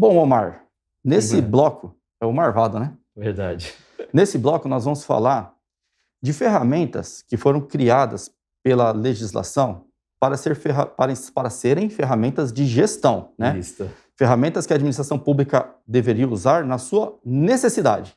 Bom, Omar, nesse bloco, é o Marvado, né? Verdade. Nesse bloco nós vamos falar de ferramentas que foram criadas pela legislação para serem ferramentas de gestão, né? Isso. Ferramentas que a administração pública deveria usar na sua necessidade,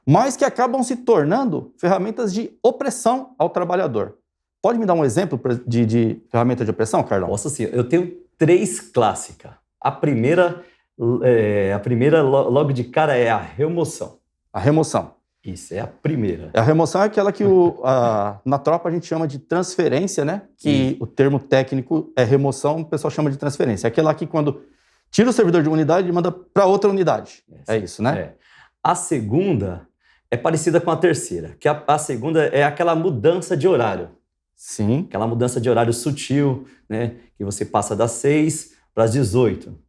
mas que acabam se tornando ferramentas de opressão ao trabalhador. Pode me dar um exemplo de ferramenta de opressão, Carlão? Posso sim. Eu tenho 3 clássicas. A primeira logo de cara é a remoção. A remoção. Isso, é a primeira. A remoção é aquela que na tropa a gente chama de transferência, né? Que o termo técnico é remoção, o pessoal chama de transferência. É aquela que quando tira o servidor de uma unidade e manda para outra unidade. É isso, né? É. A segunda é parecida com a terceira, que a segunda é aquela mudança de horário. Sim. Aquela mudança de horário sutil, né? Que você passa das 6 para as 18.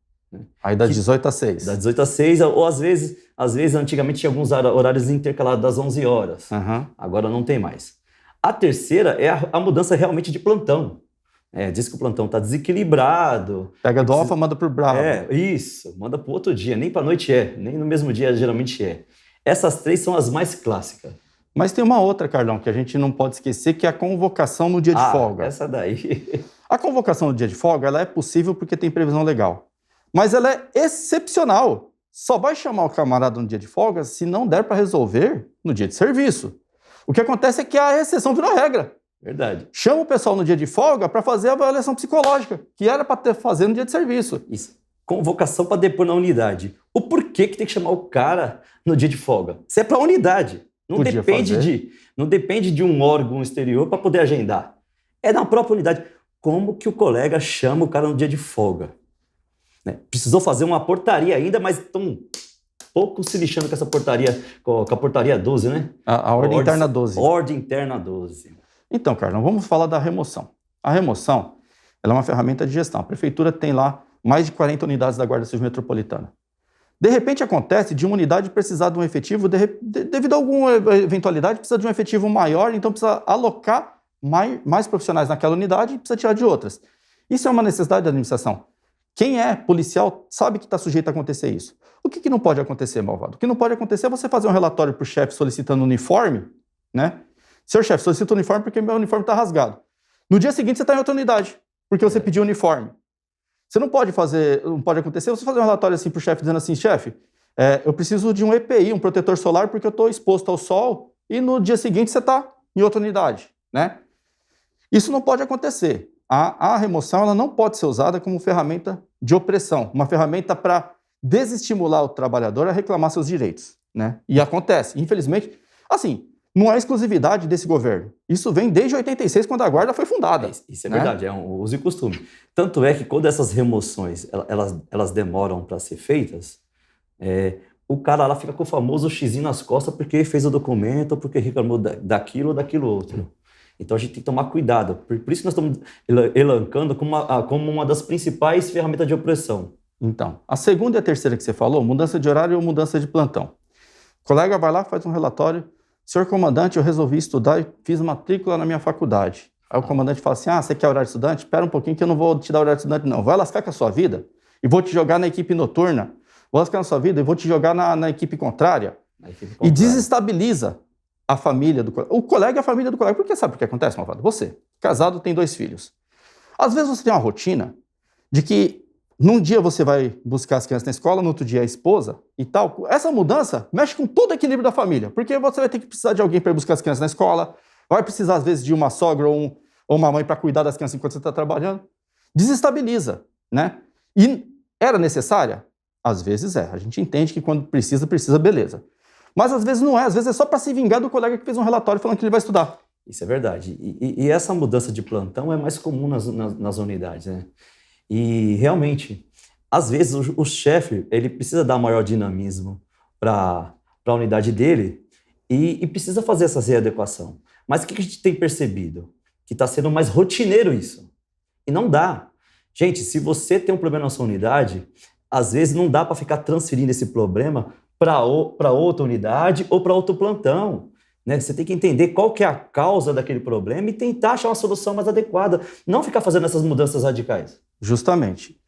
Aí das 18 às 6. Das 18 às 6, ou às vezes antigamente tinha alguns horários intercalados das 11 horas. Uhum. Agora não tem mais. A terceira é a mudança realmente de plantão. Diz que o plantão está desequilibrado. Pega do alfa, manda pro bravo. Isso. Manda pro outro dia. Nem para noite nem no mesmo dia geralmente é. Essas 3 são as mais clássicas. Mas tem uma outra, Carlão, que a gente não pode esquecer, que é a convocação no dia de folga. Essa daí. A convocação no dia de folga, ela é possível porque tem previsão legal. Mas ela é excepcional. Só vai chamar o camarada no dia de folga se não der para resolver no dia de serviço. O que acontece é que a exceção virou regra. Verdade. Chama o pessoal no dia de folga para fazer a avaliação psicológica, que era para fazer no dia de serviço. Isso. Convocação para depor na unidade. O porquê que tem que chamar o cara no dia de folga? Isso é para a unidade. Não depende de um órgão exterior para poder agendar. É na própria unidade. Como que o colega chama o cara no dia de folga? Precisou fazer uma portaria ainda, mas estão pouco se lixando com essa portaria, com a portaria 12, né? A ordem interna 12. Ordem interna 12. Então, Carlão, vamos falar da remoção. A remoção, ela é uma ferramenta de gestão. A prefeitura tem lá mais de 40 unidades da Guarda Civil Metropolitana. De repente acontece de uma unidade precisar de um efetivo, devido a alguma eventualidade, precisa de um efetivo maior, então precisa alocar mais profissionais naquela unidade e precisa tirar de outras. Isso é uma necessidade da administração. Quem é policial sabe que está sujeito a acontecer isso. O que não pode acontecer, malvado? O que não pode acontecer é você fazer um relatório para o chefe solicitando uniforme, né? Seu chefe solicita uniforme porque meu uniforme está rasgado. No dia seguinte você está em outra unidade, porque você pediu uniforme. Você não pode acontecer você fazer um relatório assim para o chefe dizendo assim, chefe, eu preciso de um EPI, um protetor solar, porque eu estou exposto ao sol, e no dia seguinte você está em outra unidade, né? Isso não pode acontecer. A remoção ela não pode ser usada como ferramenta de opressão, uma ferramenta para desestimular o trabalhador a reclamar seus direitos, né? E acontece, infelizmente, assim, não é exclusividade desse governo. Isso vem desde 86, quando a Guarda foi fundada. Isso é verdade, é um uso e costume. Tanto é que quando essas remoções elas demoram para ser feitas, o cara lá fica com o famoso xizinho nas costas porque fez o documento, ou porque reclamou daquilo ou daquilo outro. Então a gente tem que tomar cuidado. Por isso que nós estamos elencando como uma das principais ferramentas de opressão. Então, a segunda e a terceira que você falou, mudança de horário ou mudança de plantão. O colega vai lá, faz um relatório. Senhor comandante, eu resolvi estudar e fiz matrícula na minha faculdade. Aí o comandante fala assim, você quer horário de estudante? Espera um pouquinho que eu não vou te dar horário de estudante, não. Vai lascar com a sua vida e vou te jogar na equipe noturna. Vou lascar na sua vida e vou te jogar na equipe contrária. E desestabiliza a família do colega. O colega é a família do colega. Porque sabe o que acontece, malvado? Você, casado, tem 2 filhos. Às vezes você tem uma rotina de que num dia você vai buscar as crianças na escola, no outro dia a esposa e tal. Essa mudança mexe com todo o equilíbrio da família, porque você vai ter que precisar de alguém para ir buscar as crianças na escola, vai precisar às vezes de uma sogra ou uma mãe para cuidar das crianças enquanto você está trabalhando. Desestabiliza, né? E era necessária? Às vezes é. A gente entende que quando precisa, beleza. Mas às vezes não é. Às vezes é só para se vingar do colega que fez um relatório falando que ele vai estudar. Isso é verdade. E essa mudança de plantão é mais comum nas unidades, né? E realmente, às vezes o chefe ele precisa dar maior dinamismo para a unidade dele e precisa fazer essa readequação. Mas o que a gente tem percebido? Que está sendo mais rotineiro isso. E não dá. Gente, se você tem um problema na sua unidade, às vezes não dá para ficar transferindo esse problema para outra unidade ou para outro plantão. Né? Você tem que entender qual que é a causa daquele problema e tentar achar uma solução mais adequada. Não ficar fazendo essas mudanças radicais. Justamente.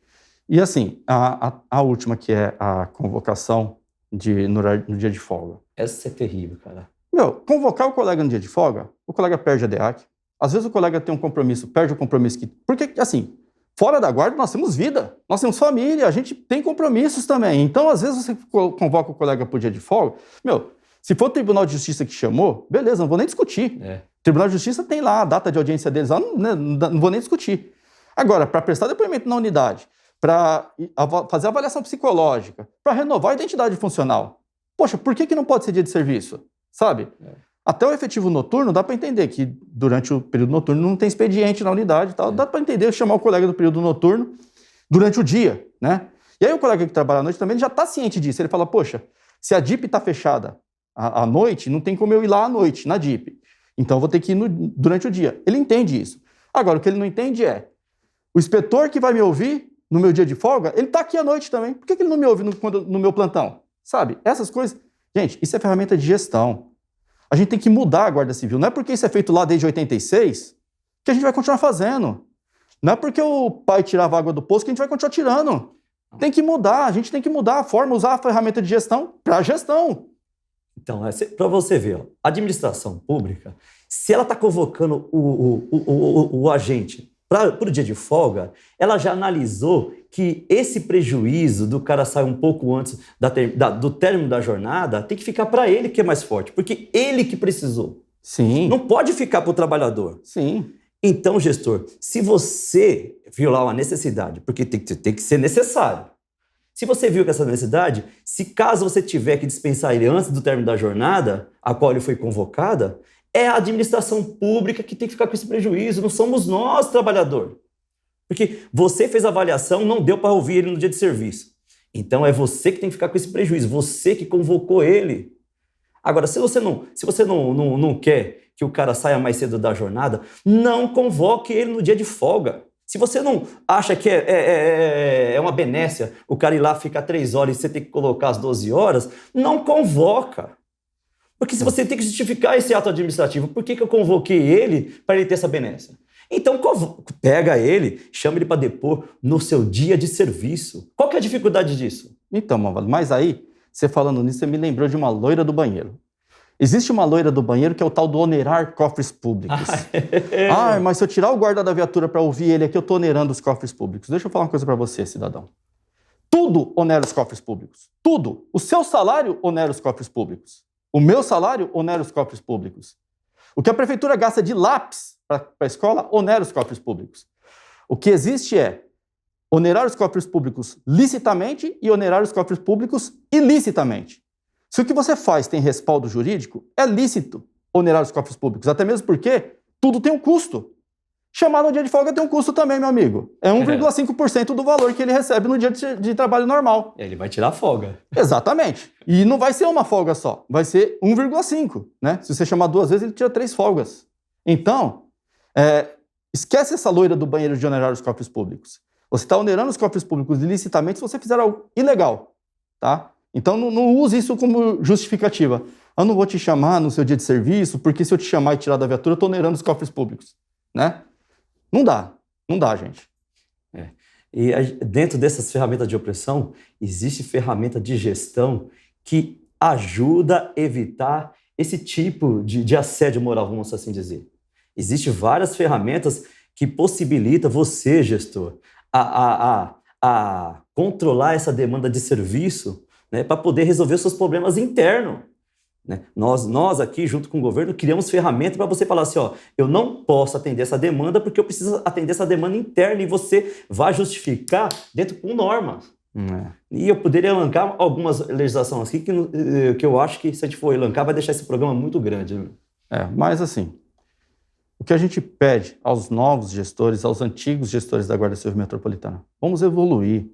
E assim, a última, que é a convocação no dia de folga. Essa é terrível, cara. Convocar o colega no dia de folga, o colega perde a DEAC. Às vezes o colega tem um compromisso, perde o compromisso. Porque, assim, fora da guarda nós temos vida, nós temos família, a gente tem compromissos também. Então, às vezes você convoca o colega para o dia de folga. Se for o Tribunal de Justiça que chamou, beleza, não vou nem discutir. O Tribunal de Justiça tem lá a data de audiência deles, lá, não vou nem discutir. Agora, para prestar depoimento na unidade, para fazer avaliação psicológica, para renovar a identidade funcional. Poxa, por que não pode ser dia de serviço? Sabe? Até o efetivo noturno, dá para entender que durante o período noturno não tem expediente na unidade e tal, dá para entender chamar o colega do período noturno durante o dia, né? E aí o colega que trabalha à noite também já está ciente disso, ele fala, poxa, se a DIP está fechada à noite, não tem como eu ir lá à noite, na DIP. Então eu vou ter que ir durante o dia. Ele entende isso. Agora, o que ele não entende é, o inspetor que vai me ouvir no meu dia de folga, ele está aqui à noite também. Por que ele não me ouve no meu plantão? Sabe? Essas coisas... Gente, isso é ferramenta de gestão. A gente tem que mudar a Guarda Civil. Não é porque isso é feito lá desde 86 que a gente vai continuar fazendo. Não é porque o pai tirava água do poço que a gente vai continuar tirando. Tem que mudar, a gente tem que mudar a forma, usar a ferramenta de gestão para gestão. Então, para você ver, a administração pública, se ela está convocando o agente para o dia de folga, ela já analisou que esse prejuízo do cara sair um pouco antes do término da jornada tem que ficar para ele, que é mais forte, porque ele que precisou. Sim. Não pode ficar para o trabalhador. Sim. Então, gestor, se você viu lá uma necessidade, porque tem que ser necessário, se você viu que essa necessidade, se caso você tiver que dispensar ele antes do término da jornada, a qual ele foi convocada, é a administração pública que tem que ficar com esse prejuízo, não somos nós, trabalhador. Porque você fez a avaliação, não deu para ouvir ele no dia de serviço. Então é você que tem que ficar com esse prejuízo, você que convocou ele. Agora, se você não quer que o cara saia mais cedo da jornada, não convoque ele no dia de folga. Se você não acha que é uma benécia o cara ir lá ficar 3 horas e você tem que colocar as 12 horas, não convoca. Porque se você tem que justificar esse ato administrativo, por que eu convoquei ele para ele ter essa benécia? Então pega ele, chama ele para depor no seu dia de serviço. Qual que é a dificuldade disso? Então, Mavalo, mas aí, você falando nisso, você me lembrou de uma loira do banheiro. Existe uma loira do banheiro que é o tal do onerar cofres públicos. Mas se eu tirar o guarda da viatura para ouvir ele aqui, eu estou onerando os cofres públicos. Deixa eu falar uma coisa para você, cidadão. Tudo onera os cofres públicos. Tudo. O seu salário onera os cofres públicos. O meu salário onera os cofres públicos. O que a prefeitura gasta de lápis para a escola onera os cofres públicos. O que existe é onerar os cofres públicos licitamente e onerar os cofres públicos ilicitamente. Se o que você faz tem respaldo jurídico, é lícito onerar os cofres públicos, até mesmo porque tudo tem um custo. Chamar no dia de folga tem um custo também, meu amigo. É 1,5% do valor que ele recebe no dia de trabalho normal. Ele vai tirar folga. Exatamente. E não vai ser uma folga só, vai ser 1,5, né? Se você chamar 2 vezes, ele tira 3 folgas. Então, esquece essa loira do banheiro de onerar os cofres públicos. Você está onerando os cofres públicos ilicitamente se você fizer algo ilegal, tá? Então, não use isso como justificativa. Eu não vou te chamar no seu dia de serviço, porque se eu te chamar e tirar da viatura, eu estou onerando os cofres públicos, né? Não dá, gente. E dentro dessas ferramentas de opressão, existe ferramenta de gestão que ajuda a evitar esse tipo de assédio moral, vamos assim dizer. Existem várias ferramentas que possibilitam você, gestor, a controlar essa demanda de serviço, né, para poder resolver os seus problemas internos. Né? Nós aqui, junto com o governo, criamos ferramentas para você falar assim, eu não posso atender essa demanda porque eu preciso atender essa demanda interna e você vai justificar dentro com normas. E eu poderia elencar algumas legislações aqui que eu acho que se a gente for elencar vai deixar esse programa muito grande. Né? Mas assim, o que a gente pede aos novos gestores, aos antigos gestores da Guarda Civil Metropolitana, vamos evoluir,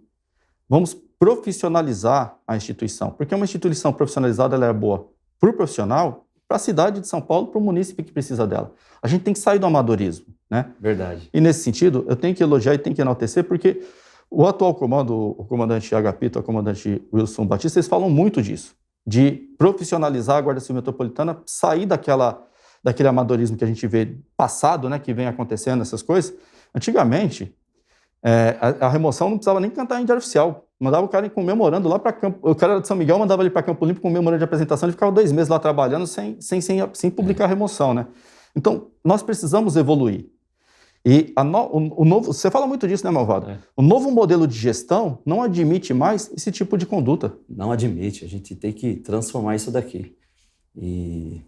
vamos profissionalizar a instituição, porque uma instituição profissionalizada ela é boa para o profissional, para a cidade de São Paulo, para o município que precisa dela. A gente tem que sair do amadorismo, né? Verdade. E nesse sentido, eu tenho que elogiar e tenho que enaltecer, porque o atual comando, o comandante Agapito, o comandante Wilson Batista, eles falam muito disso, de profissionalizar a Guarda Civil Metropolitana, sair daquele amadorismo que a gente vê passado, né, que vem acontecendo essas coisas. Antigamente, A remoção não precisava nem cantar em diário oficial. Mandava o cara ir comemorando lá para Campo... O cara era de São Miguel, mandava ele para Campo Limpo com memorando de apresentação, ele ficava 2 meses lá trabalhando sem publicar a remoção, né? Então, nós precisamos evoluir. E o novo... Você fala muito disso, né, Malvado? O novo modelo de gestão não admite mais esse tipo de conduta. Não admite, a gente tem que transformar isso daqui. E...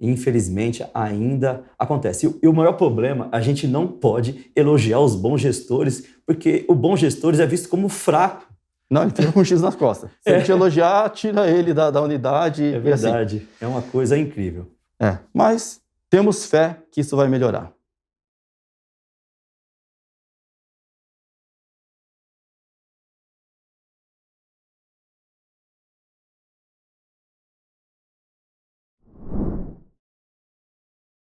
infelizmente, ainda acontece. E o maior problema, a gente não pode elogiar os bons gestores, porque o bom gestor é visto como fraco. Não, ele fica com um X nas costas. Se ele te elogiar, tira ele da unidade. É verdade, assim. É uma coisa incrível. Mas temos fé que isso vai melhorar.